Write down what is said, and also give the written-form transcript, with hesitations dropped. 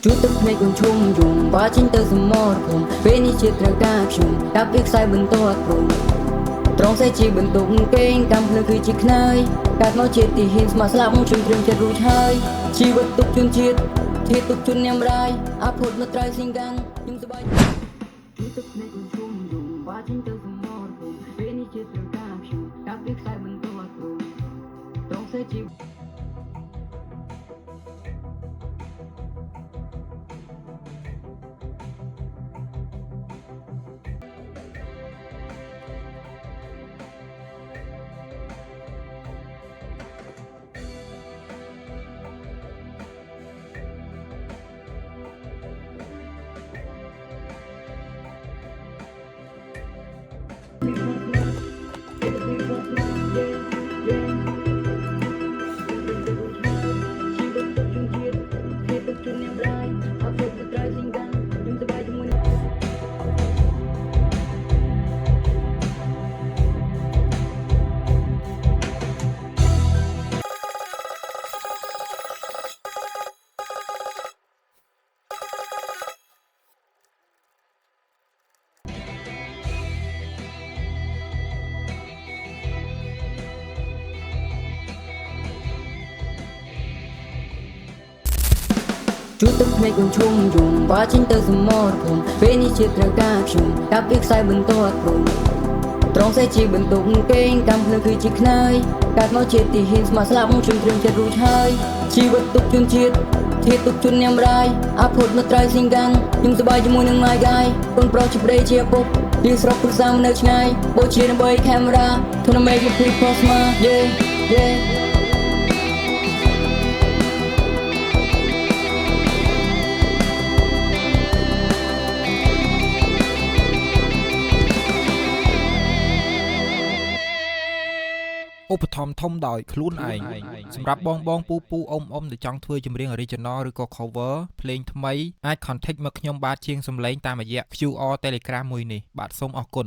ជួទឹកភ្នែកកូនឈុំយំបាចេញទៅសមរភូមិពេលនេះជាត្រូវការខ្ញុំដាក់ពីខ្សែបន្ទាត់ព្រំត្រង់សេជាបន្ទុកគេងកម្មភ្លើគឺជាខ្នើយកាត់មកជាទីហ៊ានស្មាស្លាប់ជុំត្រឹមចិត្តរួចហើយជីវិតទុកជូនជាតិធាតុទុកជូនញ៉ាំរាយអភុតមកត្រៃសិងកាំងខ្ញុំសប្បាយជួទឹកភ្នែកកូនឈុំយំបាចេញទៅសមរភូមិពេលនេះជាត្រូវការខ្ញុំដាក់ពីខ្សែបន្ទាត់ព្រំត្រង់សេជាជួទឹកភ្នែកកូនឈុំយំបាចេញទៅសមរភូមិពេលនេះជាត្រូវការខ្ញុំដាក់ពីខ្សែបន្ទាត់ព្រំត្រង់សេជាបន្ទុកគេងកម្មភ្លើគឺជាខ្នើយកាត់មកជាទីហ៊ានស្មាស្លាប់ជុំត្រឹមចិត្តរួចហើយជីវិតទុកជូនជាតិធាតុទុកជូនញ៉ាំរាយអភុតមកត្រៃសិងកាំងខ្ញុំសប្បាយជាមួយនឹងម៉ាយកាយកូនប្រុសជាប្តីជាពុកទីស្រុកព្រឹក្សានៅឆ្ងាយបូជាដើម្បីកាមេរ៉ាធនមេឃពីផស្មាយេយេឧបត្ថម្ភធំដោយខ្លួនឯងសម្រាប់បងពូអ៊ំដែលចង់ធ្វើចម្រៀង Original ឬក៏ Cover ភ្លេងថ្មីអាច contact មកខ្ញុំបាទជាងសំឡេងតាមរយៈ QR Telegram មួយនេះបាទសូមអរគុណ